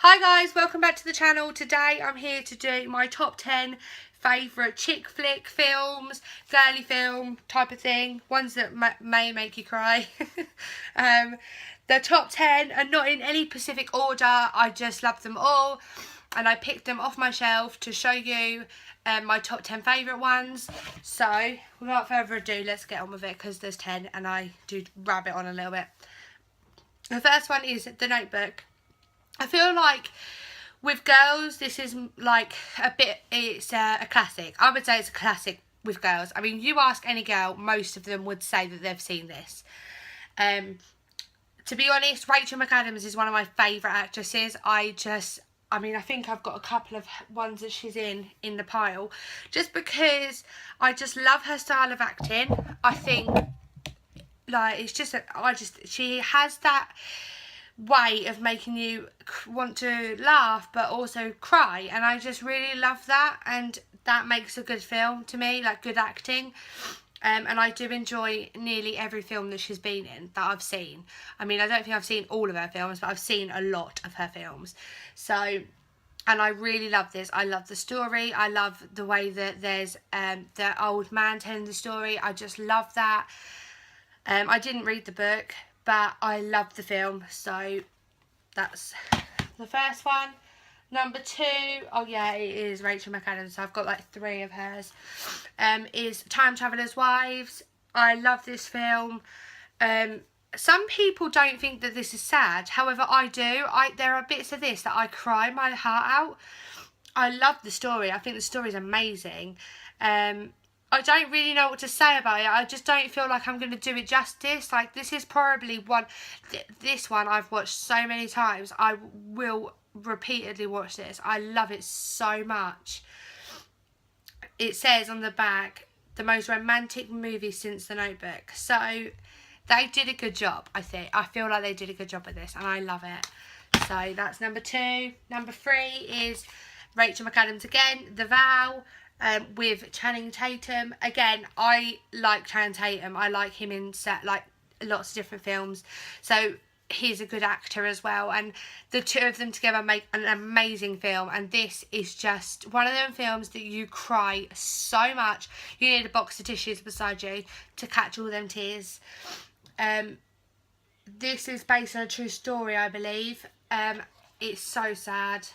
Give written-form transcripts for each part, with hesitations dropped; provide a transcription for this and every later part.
Hi guys, welcome back to the channel. Today I'm here to do my top 10 favourite chick flick films, girly film type of thing, ones that may make you cry. The top 10 are not in any specific order, I just love them all and I picked them off my shelf to show you my top 10 favourite ones. So without further ado, let's get on with it because there's 10 and I do rabbit on a little bit. The first one is The Notebook. I feel like with girls, this is like it's a classic. I would say it's a classic with girls. I mean, you ask any girl, most of them would say that they've seen this. To be honest, Rachel McAdams is one of my favourite actresses. I think I've got a couple of ones that she's in the pile. Just because I just love her style of acting. I think, like, it's just, she has that way of making you want to laugh but also cry, and I just really love that, and that makes a good film to me, like good acting. And I do enjoy nearly every film that she's been in that I've seen. I mean, I don't think I've seen all of her films, but I've seen a lot of her films. So, and I really love this. I love the story. I love the way that there's the old man telling the story. I just love that. I didn't read the book, but I love the film, so that's the first one. Number 2, oh yeah, it is Rachel McAdams, so I've got like 3 of hers, is Time Traveller's Wives. I love this film. Some people don't think that this is sad, however I do. There are bits of this that I cry my heart out. I love the story. I think the story is amazing. I don't really know what to say about it. I just don't feel like I'm going to do it justice. Like, this is probably one, this one I've watched so many times. I will repeatedly watch this. I love it so much. It says on the back, the most romantic movie since The Notebook. So they did a good job, I think. I feel like they did a good job with this and I love it. So that's number 2. Number 3 is Rachel McAdams again, The Vow. With Channing Tatum. Again, I like Channing Tatum. I like him in lots of different films. So he's a good actor as well. And the two of them together make an amazing film. And this is just one of them films that you cry so much. You need a box of tissues beside you to catch all them tears. This is based on a true story, I believe. It's so sad,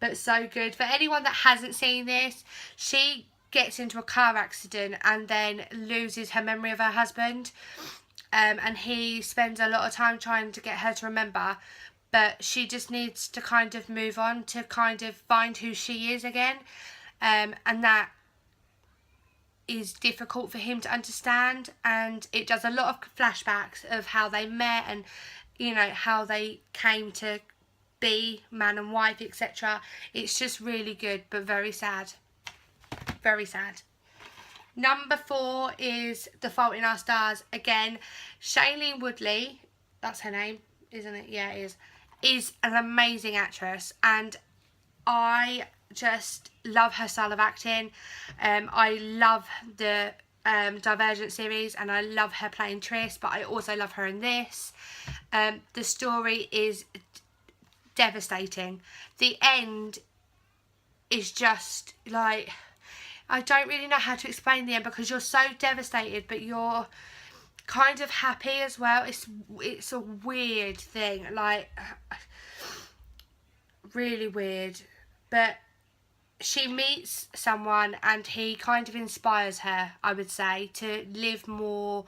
but so good. For anyone that hasn't seen this, she gets into a car accident and then loses her memory of her husband. And he spends a lot of time trying to get her to remember, but she just needs to kind of move on to kind of find who she is again. And that is difficult for him to understand. And it does a lot of flashbacks of how they met and, you know, how they came to be man and wife, etc. It's just really good, but very sad. Very sad. Number 4 is The Fault in Our Stars. Again, Shailene Woodley, that's her name, isn't it? Yeah, it is an amazing actress, and I just love her style of acting. I love the Divergent series, and I love her playing Tris, but I also love her in this. The story is devastating. The end is just like, I don't really know how to explain the end because you're so devastated but you're kind of happy as well. It's a weird thing, like really weird, but she meets someone and he kind of inspires her, I would say, to live more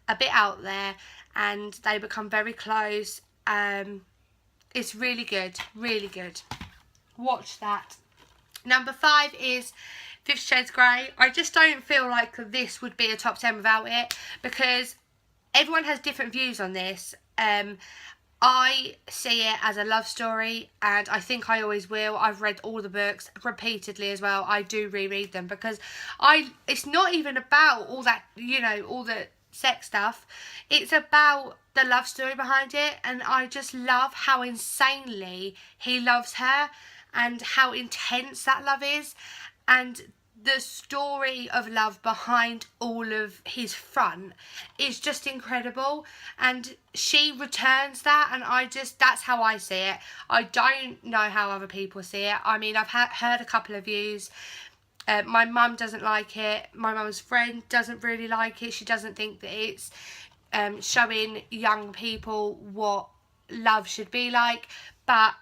a bit out there, and they become very close. It's really good, really good. Watch that. Number 5 is 50 Shades Grey. I just don't feel like this would be a top 10 without it, because everyone has different views on this. I see it as a love story, and I think I always will. I've read all the books repeatedly as well. I do reread them because it's not even about all that, you know, all the sex stuff. It's about the love story behind it, and I just love how insanely he loves her and how intense that love is. And the story of love behind all of his front is just incredible, and she returns that, and that's how I see it. I don't know how other people see it. I mean, I've heard a couple of views. My mum doesn't like it. My mum's friend doesn't really like it. She doesn't think that it's showing young people what love should be like, but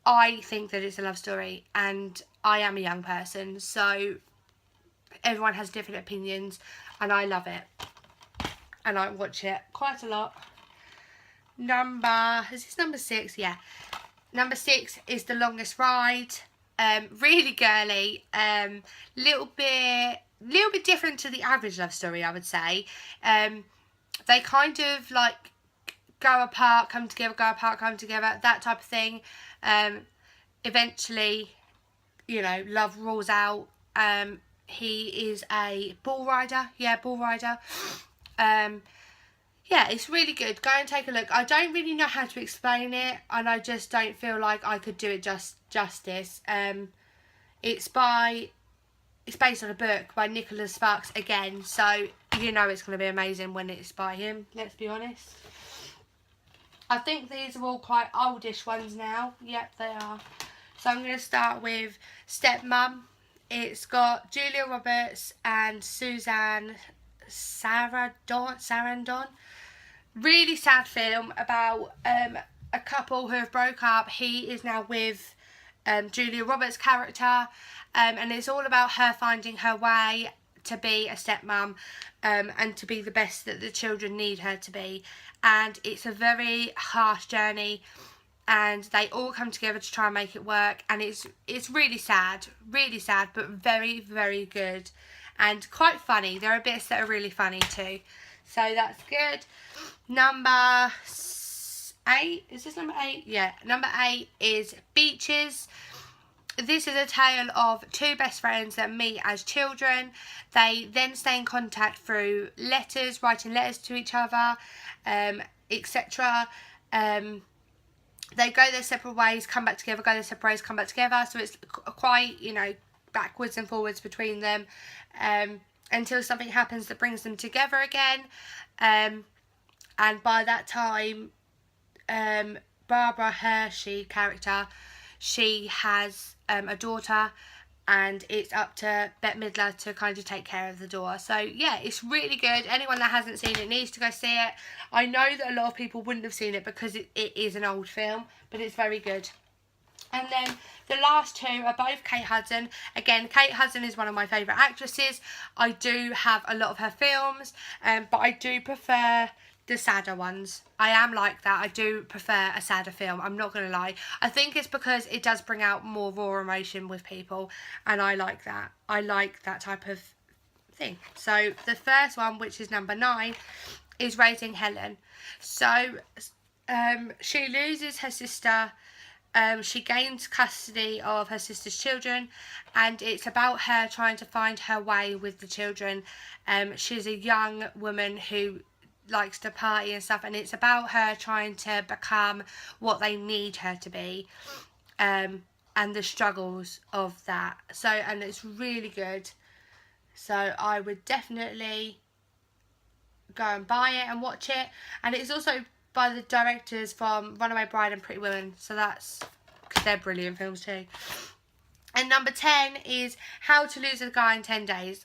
I think that it's a love story, and I am a young person, so everyone has different opinions, and I love it, and I watch it quite a lot. Is this number 6? Yeah. Number 6 is The Longest Ride. Really girly. Little bit different to the average love story, I would say. They kind of like go apart, come together, go apart, come together, that type of thing. Eventually, you know, love rules out. He is a bull rider. Yeah, bull rider. Yeah, it's really good. Go and take a look. I don't really know how to explain it, and I just don't feel like I could do it justice. It's based on a book by Nicholas Sparks again, so you know it's going to be amazing when it's by him, let's be honest. I think these are all quite oldish ones now. Yep, they are. So I'm going to start with Stepmom. It's got Julia Roberts and Suzanne Sarandon. Really sad film about a couple who have broke up. He is now with Julia Roberts' character, and it's all about her finding her way to be a stepmom, and to be the best that the children need her to be. And it's a very harsh journey, and they all come together to try and make it work, and it's really sad, but very, very good and quite funny. There are bits that are really funny too, so that's good. Number 8, is this number 8? Yeah, number 8 is Beaches. This is a tale of two best friends that meet as children. They then stay in contact through letters, writing letters to each other, etc. They go their separate ways, come back together, go their separate ways, come back together. So it's quite, you know, backwards and forwards between them, until something happens that brings them together again. And by that time, Barbara Hershey character, she has a daughter, and it's up to Bette Midler to kind of take care of the daughter. So yeah, it's really good. Anyone that hasn't seen it needs to go see it. I know that a lot of people wouldn't have seen it because it is an old film, but it's very good. And then the last two are both Kate Hudson. Again, Kate Hudson is one of my favourite actresses. I do have a lot of her films, but I do prefer the sadder ones. I am like that. I do prefer a sadder film. I'm not going to lie. I think it's because it does bring out more raw emotion with people, and I like that. I like that type of thing. So the first one, which is number 9, is Raising Helen. So she loses her sister. She gains custody of her sister's children, and it's about her trying to find her way with the children. She's a young woman who likes to party and stuff, and it's about her trying to become what they need her to be, and the struggles of that. So, and it's really good. So I would definitely go and buy it and watch it. And it's also by the directors from Runaway Bride and Pretty Woman, so that's, because they're brilliant films too. And number 10 is How to Lose a Guy in 10 Days.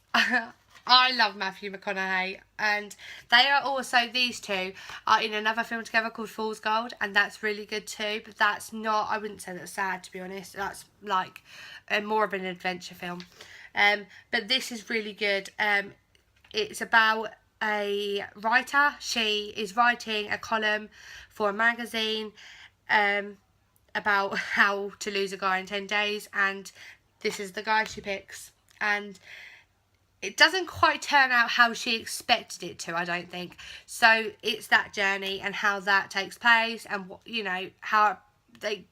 I love Matthew McConaughey, and they are also, these two are in another film together called Fool's Gold, and that's really good too, but that's not, I wouldn't say that's sad, to be honest. That's like more of an adventure film, but this is really good. It's about a writer. She is writing a column for a magazine about how to lose a guy in 10 days, and this is the guy she picks, and it doesn't quite turn out how she expected it to, I don't think. So it's that journey and how that takes place, and what, you know, how they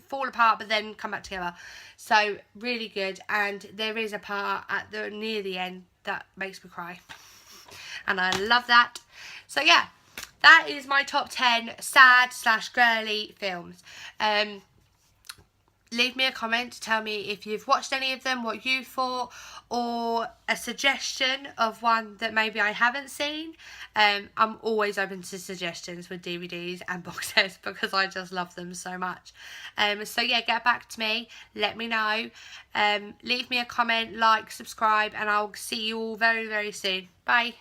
fall apart but then come back together. So really good, and there is a part at near the end that makes me cry, and I love that. So yeah, that is my top 10 sad / girly films. leave me a comment to tell me if you've watched any of them, what you thought, or a suggestion of one that maybe I haven't seen. I'm always open to suggestions with DVDs and box sets because I just love them so much. So yeah, get back to me, let me know, leave me a comment, like, subscribe, and I'll see you all very, very soon. Bye.